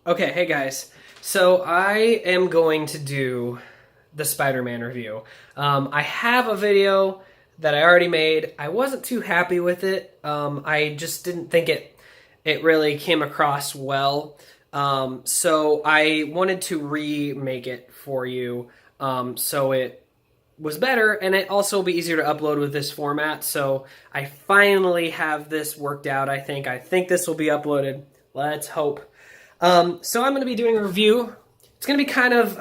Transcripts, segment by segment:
Okay, hey guys. So I am going to do the Spider-Man review. I have a video that I already made. I wasn't too happy with it. I just didn't think it really came across well. So I wanted to remake it for you, so it was better, and it also will be easier to upload with this format. So I finally have this worked out. I think this will be uploaded. Let's hope. So I'm going to be doing a review. It's going to be kind of,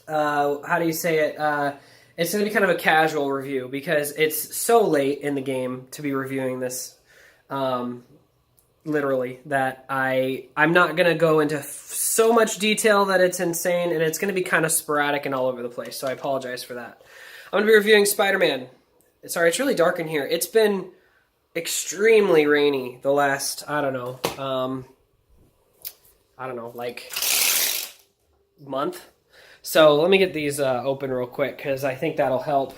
how do you say it? It's going to be kind of a casual review because it's so late in the game to be reviewing this, literally, that I'm not going to go into so much detail that it's insane, and it's going to be kind of sporadic and all over the place, so I apologize for that. I'm going to be reviewing Spider-Man. Sorry, it's really dark in here. It's been extremely rainy the last, I don't know, like month. So let me get these open real quick because I think that'll help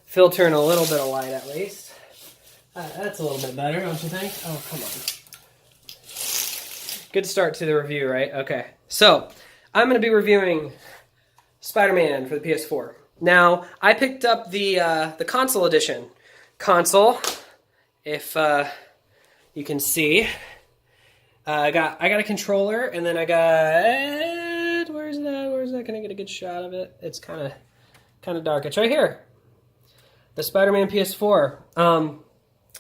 filter in a little bit of light at least. That's a little bit better, don't you think? Oh, come on. Good start to the review, right? Okay. So I'm going to be reviewing Spider-Man for the PS4. Now, I picked up the console edition. Console, if you can see. I got a controller, and then I got where's that? Can I get a good shot of it? It's kind of dark. It's right here. The Spider-Man PS4.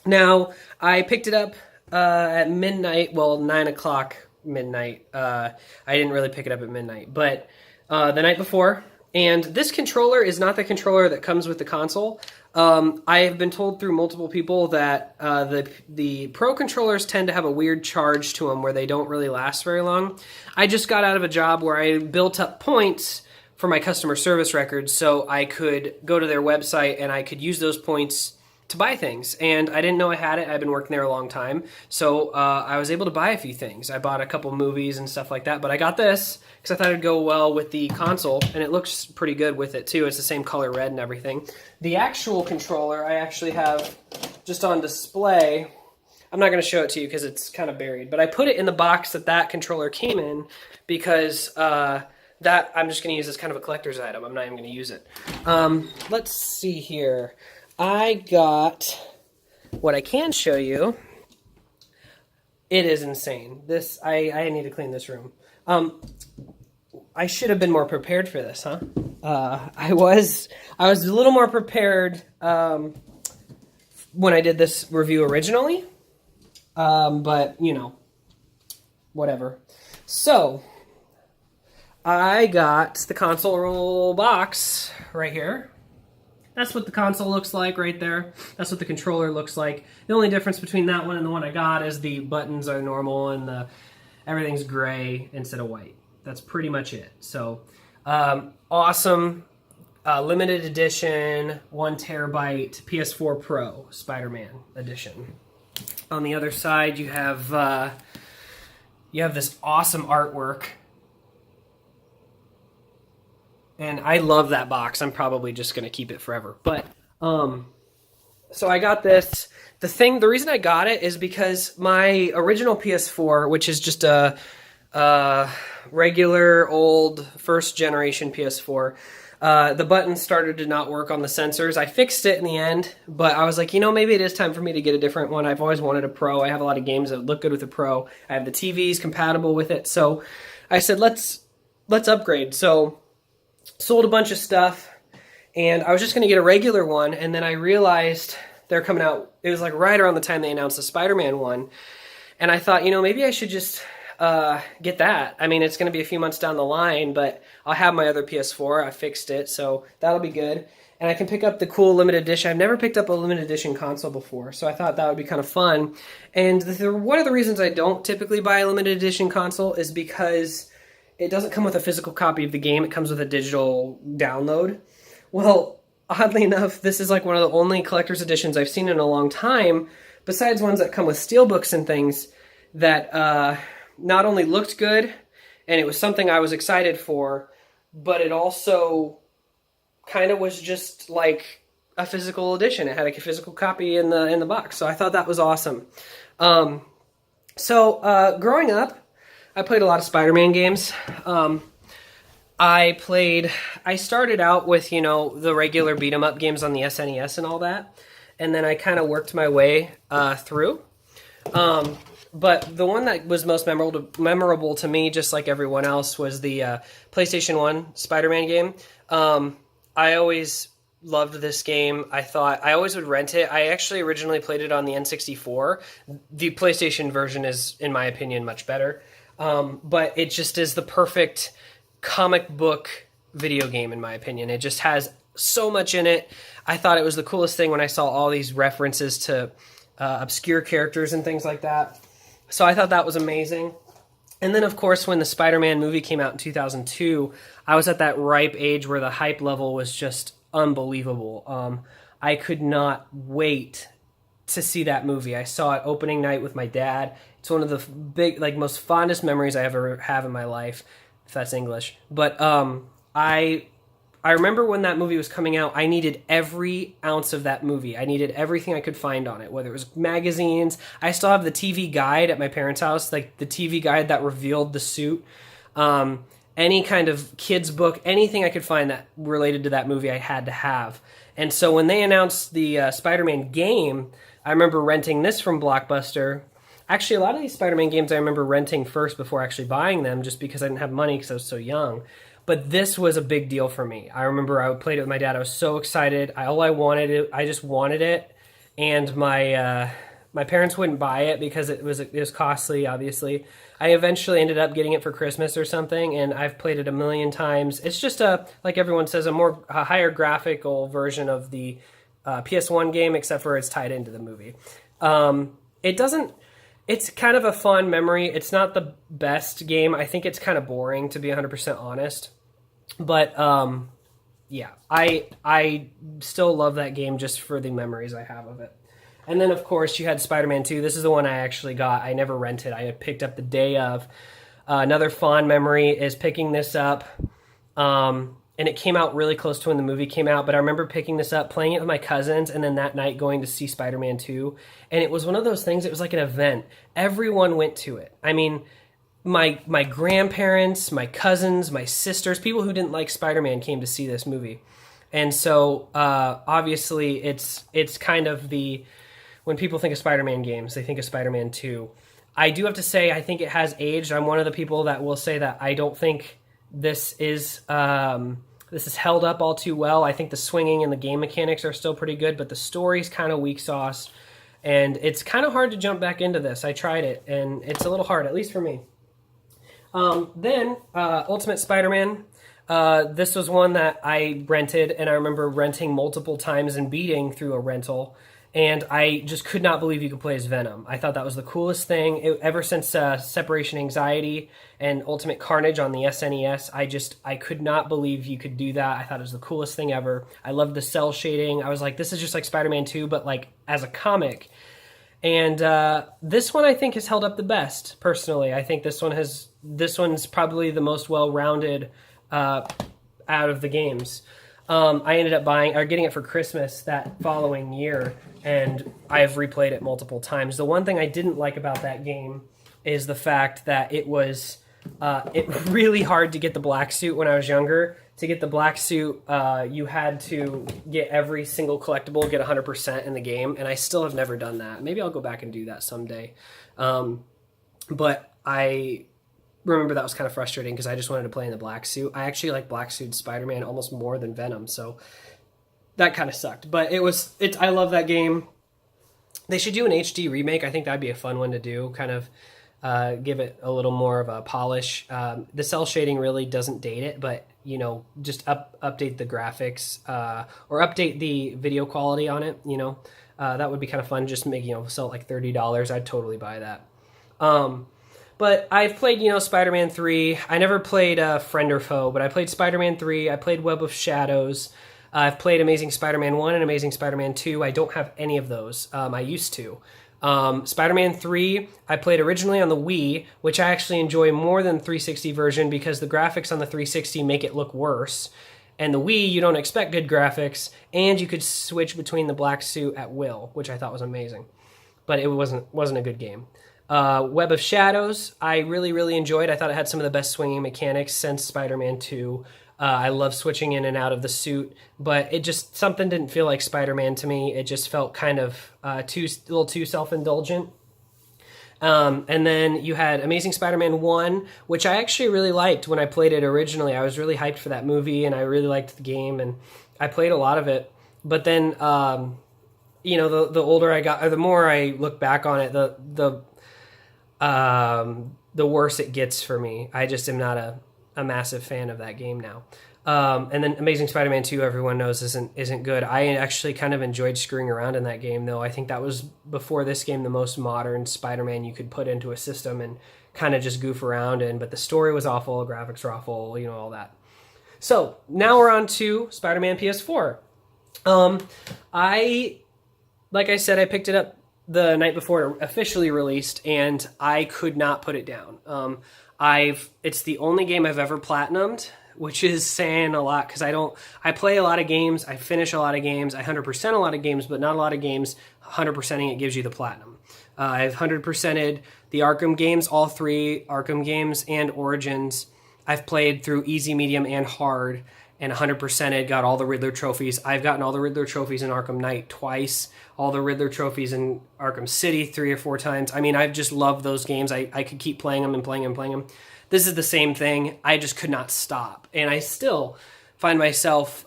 Now I picked it up at midnight. Well, 9 o'clock midnight. I didn't really pick it up at midnight, but the night before. And this controller is not the controller that comes with the console. I have been told through multiple people that the Pro controllers tend to have a weird charge to them where they don't really last very long. I just got out of a job where I built up points for my customer service records so I could go to their website and I could use those points to buy things. And I didn't know I had it. I've been working there a long time. So I was able to buy a few things. I bought a couple movies and stuff like that. But I got this because I thought it'd go well with the console. And it looks pretty good with it too. It's the same color red and everything. The actual controller I actually have just on display. I'm not going to show it to you because it's kind of buried. But I put it in the box that controller came in because that I'm just going to use as kind of a collector's item. I'm not even going to use it. Let's see here. I got, what I can show you, it is insane. This, I need to clean this room. I should have been more prepared for this, huh? I was a little more prepared when I did this review originally, but, you know, whatever. So, I got the console box right here. That's what the console looks like right there. That's what the controller looks like. The only difference between that one and the one I got is the buttons are normal and everything's gray instead of white. That's pretty much it. So, awesome limited edition 1 terabyte PS4 Pro Spider-Man edition. On the other side, you have this awesome artwork. And I love that box. I'm probably just going to keep it forever. But, so I got this. The reason I got it is because my original PS4, which is just a regular old first generation PS4, the buttons started to not work on the sensors. I fixed it in the end, but I was like, you know, maybe it is time for me to get a different one. I've always wanted a Pro. I have a lot of games that look good with a Pro. I have the TVs compatible with it. So I said, let's upgrade. So sold a bunch of stuff, and I was just going to get a regular one, and then I realized they're coming out. It was like right around the time they announced the Spider-Man one, and I thought, you know, maybe I should just get that. I mean, it's going to be a few months down the line, but I'll have my other PS4. I fixed it, so that'll be good. And I can pick up the cool limited edition. I've never picked up a limited edition console before, so I thought that would be kind of fun. And one of the reasons I don't typically buy a limited edition console is because it doesn't come with a physical copy of the game. It comes with a digital download. Well, oddly enough, this is like one of the only collector's editions I've seen in a long time, besides ones that come with steelbooks and things, that not only looked good, and it was something I was excited for, but it also kind of was just like a physical edition. It had a physical copy in the box, so I thought that was awesome. Growing up, I played a lot of Spider-Man games. I started out with, the regular beat 'em up games on the SNES and all that. And then I kind of worked my way through. But the one that was most memorable to me, just like everyone else, was the PlayStation 1 Spider-Man game. I always loved this game. I always would rent it. I actually originally played it on the N64. The PlayStation version is, in my opinion, much better. But it just is the perfect comic book video game, in my opinion. It just has so much in it. I thought it was the coolest thing when I saw all these references to obscure characters and things like that. So I thought that was amazing. And then, of course, when the Spider-Man movie came out in 2002, I was at that ripe age where the hype level was just unbelievable. I could not wait to see that movie. I saw it opening night with my dad. It's one of the most fondest memories I ever have in my life, if that's English. But I remember when that movie was coming out, I needed every ounce of that movie. I needed everything I could find on it, whether it was magazines. I still have the TV guide at my parents' house, like the TV guide that revealed the suit. Any kind of kids book, anything I could find that related to that movie, I had to have. And so when they announced the Spider-Man game, I remember renting this from Blockbuster. Actually, a lot of these Spider-Man games I remember renting first before actually buying them, just because I didn't have money because I was so young. But this was a big deal for me. I remember I played it with my dad. I was so excited. I just wanted it. And my parents wouldn't buy it because it was costly, obviously. I eventually ended up getting it for Christmas or something, and I've played it a million times. It's just like everyone says, a higher graphical version of the PS1 game, except for it's tied into the movie. It's kind of a fun memory. It's not the best game. I think it's kind of boring, to be 100% honest. But yeah, I still love that game just for the memories I have of it. And then, of course, you had Spider-Man 2. This is the one I actually got. I never rented. I had picked up the day of. Another fond memory is picking this up. And it came out really close to when the movie came out, but I remember picking this up, playing it with my cousins, and then that night going to see Spider-Man 2. And it was one of those things, it was like an event. Everyone went to it. I mean, my grandparents, my cousins, my sisters, people who didn't like Spider-Man came to see this movie. And so, obviously, it's kind of when people think of Spider-Man games, they think of Spider-Man 2. I do have to say, I think it has aged. I'm one of the people that will say that I don't think this is held up all too well. I think the swinging and the game mechanics are still pretty good, but the story's kind of weak sauce, and it's kind of hard to jump back into this. I tried it, and it's a little hard, at least for me. Then Ultimate Spider-Man. This was one that I rented, and I remember renting multiple times and beating through a rental, and I just could not believe you could play as Venom. I thought that was the coolest thing. Ever since Separation Anxiety and Ultimate Carnage on the SNES, I could not believe you could do that. I thought it was the coolest thing ever. I loved the cell shading. I was like, this is just like Spider-Man 2, but like as a comic. And this one I think has held up the best, personally. I think this one's probably the most well-rounded out of the games. I ended up getting it for Christmas that following year, and I've replayed it multiple times. The one thing I didn't like about that game is the fact that it was really hard to get the black suit when I was younger. To get the black suit, you had to get every single collectible, get 100% in the game, and I still have never done that. Maybe I'll go back and do that someday. But I remember that was kind of frustrating because I just wanted to play in the black suit. I actually like black suit Spider-Man almost more than Venom, so that kind of sucked. But I love that game. They should do an HD remake. I think that'd be a fun one to do, kind of give it a little more of a polish. The cell shading really doesn't date it, but just update the graphics or update the video quality on it. That would be kind of fun. Just make sell it like $30. I'd totally buy that. But I've played, Spider-Man 3. I never played Friend or Foe, but I played Spider-Man 3. I played Web of Shadows. I've played Amazing Spider-Man 1 and Amazing Spider-Man 2. I don't have any of those. I used to. Spider-Man 3, I played originally on the Wii, which I actually enjoy more than the 360 version because the graphics on the 360 make it look worse. And the Wii, you don't expect good graphics, and you could switch between the black suit at will, which I thought was amazing. But it wasn't a good game. Web of Shadows, I really, really enjoyed. I thought it had some of the best swinging mechanics since Spider-Man 2. I love switching in and out of the suit, but it just, something didn't feel like Spider-Man to me. It just felt kind of a little too self-indulgent. And then you had Amazing Spider-Man 1, which I actually really liked when I played it originally. I was really hyped for that movie, and I really liked the game, and I played a lot of it. But then, you know, the older I got, or the more I look back on it, the worse it gets for me. I just am not a massive fan of that game now. And then Amazing Spider-Man 2, everyone knows isn't good. I actually kind of enjoyed screwing around in that game, though. I think that was, before this game, the most modern Spider-Man you could put into a system and kind of just goof around in. But the story was awful, graphics were awful, you know, all that. So now we're on to Spider-Man PS4. Like I said, I picked it up the night before it officially released, and I could not put it down. It's the only game I've ever platinumed, which is saying a lot, because I play a lot of games, I finish a lot of games, I 100% a lot of games, but not a lot of games 100%ing it gives you the platinum. I've 100%ed the Arkham games, all 3 Arkham games and Origins. I've played through easy, medium, and hard, and 100%ed, got all the Riddler trophies. I've gotten all the Riddler trophies in Arkham Knight twice, all the Riddler trophies in Arkham City 3 or 4 times. I mean, I've just loved those games. I could keep playing them and playing them and playing them. This is the same thing. I just could not stop. And I still find myself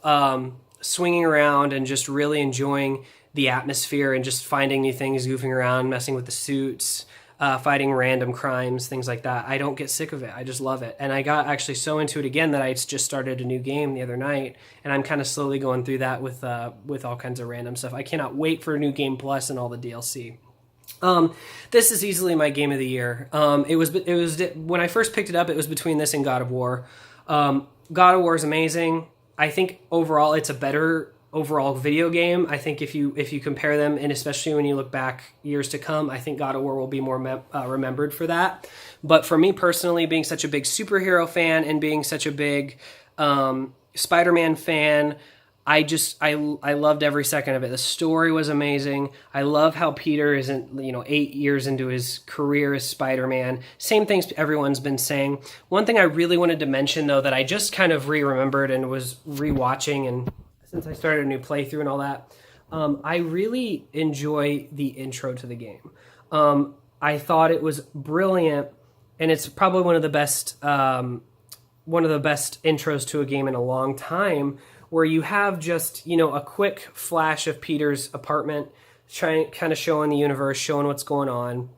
swinging around and just really enjoying the atmosphere and just finding new things, goofing around, messing with the suits, fighting random crimes, things like that. I don't get sick of it. I just love it. And I got actually so into it again that I just started a new game the other night, and I'm kind of slowly going through that with all kinds of random stuff. I cannot wait for a new game plus and all the DLC. This is easily my game of the year. It was when I first picked it up, it was between this and God of War. God of War is amazing. I think overall it's a better overall video game. I think if you compare them, and especially when you look back years to come, I think God of War will be more remembered for that. But for me personally, being such a big superhero fan and being such a big Spider-Man fan, I loved every second of it. The story was amazing. I love how Peter isn't, 8 years into his career as Spider-Man. Same things everyone's been saying. One thing I really wanted to mention, though, that I just kind of remembered and was rewatching, and since I started a new playthrough and all that, I really enjoy the intro to the game. I thought it was brilliant, and it's probably one of the best intros to a game in a long time, where you have just, a quick flash of Peter's apartment, kind of showing the universe, showing what's going on,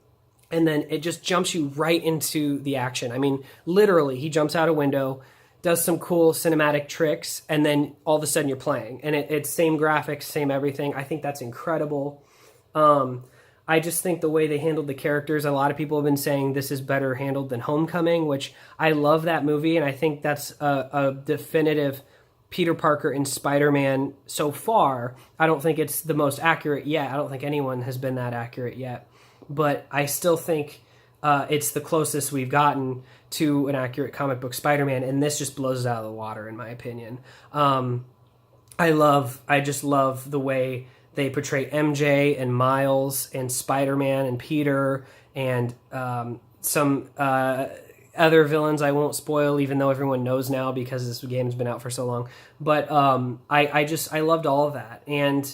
and then it just jumps you right into the action. I mean, literally, he jumps out a window, does some cool cinematic tricks, and then all of a sudden you're playing. And it's same graphics, same everything. I think that's incredible. I just think the way they handled the characters, a lot of people have been saying this is better handled than Homecoming, which I love that movie, and I think that's a definitive Peter Parker in Spider-Man so far. I don't think it's the most accurate yet. I don't think anyone has been that accurate yet. But I still think it's the closest we've gotten to an accurate comic book Spider-Man, and this just blows it out of the water, in my opinion. I just love the way they portray MJ and Miles and Spider-Man and Peter and some other villains I won't spoil, even though everyone knows now because this game's been out for so long. But I loved all of that. And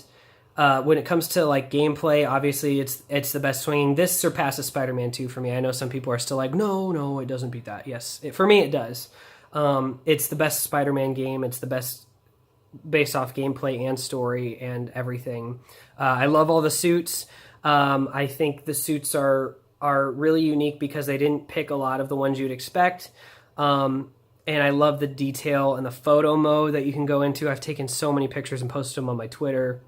when it comes to like gameplay, obviously it's the best swinging. This surpasses Spider-Man 2 for me. I know some people are still like, no, it doesn't beat that. Yes, for me it does. It's the best Spider-Man game. It's the best based off gameplay and story and everything. I love all the suits. I think the suits are really unique because they didn't pick a lot of the ones you'd expect. And I love the detail and the photo mode that you can go into. I've taken so many pictures and posted them on my Twitter.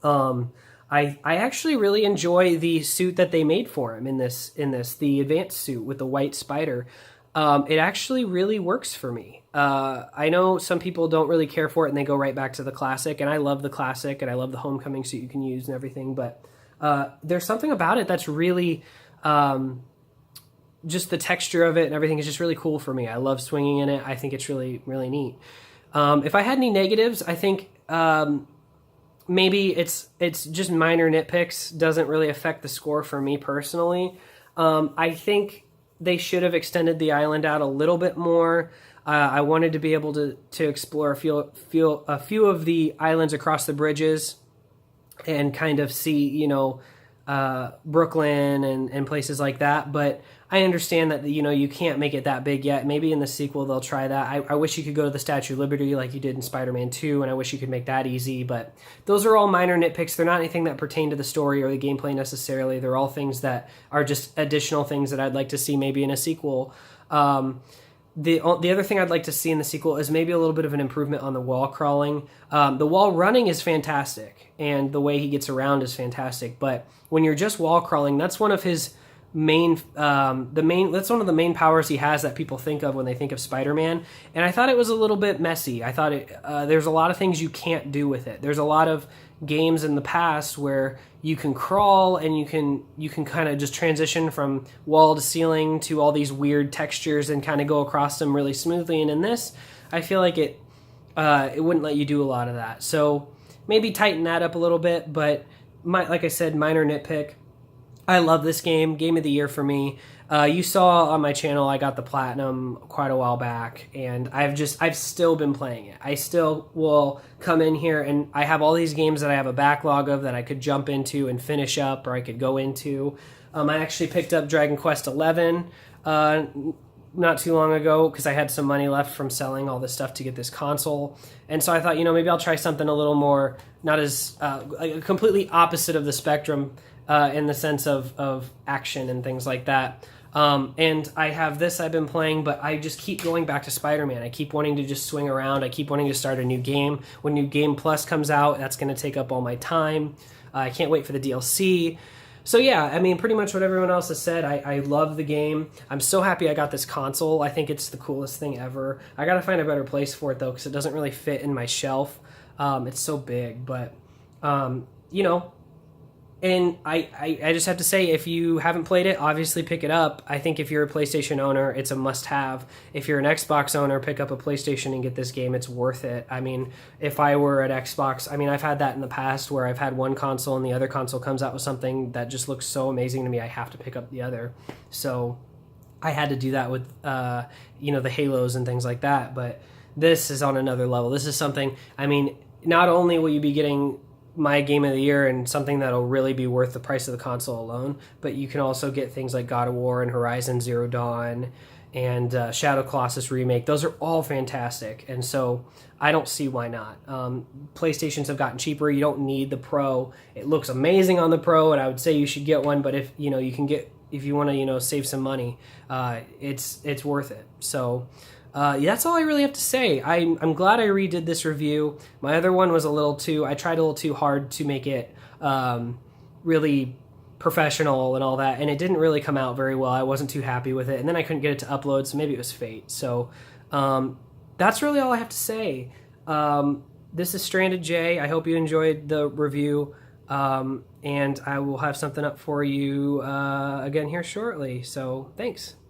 I actually really enjoy the suit that they made for him in this, the advanced suit with the white spider. It actually really works for me. I know some people don't really care for it and they go right back to the classic, and I love the classic and I love the Homecoming suit you can use and everything, but there's something about it that's really just the texture of it and everything is just really cool for me. I love swinging in it. I think it's really, really neat. If I had any negatives, I think maybe it's just minor nitpicks. Doesn't really affect the score for me personally. I think they should have extended the island out a little bit more. I wanted to be able to explore a few of the islands across the bridges and kind of see, Brooklyn and places like that. But I understand that, you can't make it that big yet. Maybe in the sequel they'll try that. I wish you could go to the Statue of Liberty like you did in Spider-Man 2, and I wish you could make that easy. But those are all minor nitpicks. They're not anything that pertain to the story or the gameplay necessarily. They're all things that are just additional things that I'd like to see maybe in a sequel. The other thing I'd like to see in the sequel is maybe a little bit of an improvement on the wall crawling. The wall running is fantastic, and the way he gets around is fantastic. But when you're just wall crawling, that's one of his that's one of the main powers he has that people think of when they think of Spider-Man. And I thought it was a little bit messy. I thought there's a lot of things you can't do with it. There's a lot of games in the past where you can crawl and you can kind of just transition from wall to ceiling to all these weird textures and kind of go across them really smoothly. And in this, I feel like it wouldn't let you do a lot of that. So maybe tighten that up a little bit. But like I said, minor nitpick. I love this game of the year for me. You saw on my channel I got the platinum quite a while back, and I've still been playing it. I still will come in here, and I have all these games that I have a backlog of that I could jump into and finish up, or I could go into. I actually picked up Dragon Quest XI not too long ago because I had some money left from selling all this stuff to get this console, and so I thought, maybe I'll try something a little more, not as completely opposite of the spectrum. In the sense of action and things like that. And I have this I've been playing, but I just keep going back to Spider-Man. I keep wanting to just swing around. I keep wanting to start a new game. When New Game Plus comes out, that's going to take up all my time. I can't wait for the DLC. So yeah, pretty much what everyone else has said. I love the game. I'm so happy I got this console. I think it's the coolest thing ever. I got to find a better place for it, though, because it doesn't really fit in my shelf. It's so big, but, And I just have to say, if you haven't played it, obviously pick it up. I think if you're a PlayStation owner, it's a must-have. If you're an Xbox owner, pick up a PlayStation and get this game. It's worth it. If I were at Xbox, I've had that in the past where I've had one console and the other console comes out with something that just looks so amazing to me, I have to pick up the other. So I had to do that with, the Halos and things like that. But this is on another level. This is something, not only will you be getting my game of the year and something that'll really be worth the price of the console alone, but you can also get things like God of War and Horizon Zero Dawn and Shadow Colossus Remake. Those are all fantastic, and so I don't see why not. PlayStations have gotten cheaper. You don't need the Pro. It looks amazing on the Pro, and I would say you should get one, but if you want to save some money, it's worth it. So that's all I really have to say. I'm glad I redid this review. My other one was I tried a little too hard to make it really professional and all that, and it didn't really come out very well. I wasn't too happy with it, and then I couldn't get it to upload, so maybe it was fate. So that's really all I have to say. This is Stranded J. I hope you enjoyed the review, and I will have something up for you again here shortly. So thanks.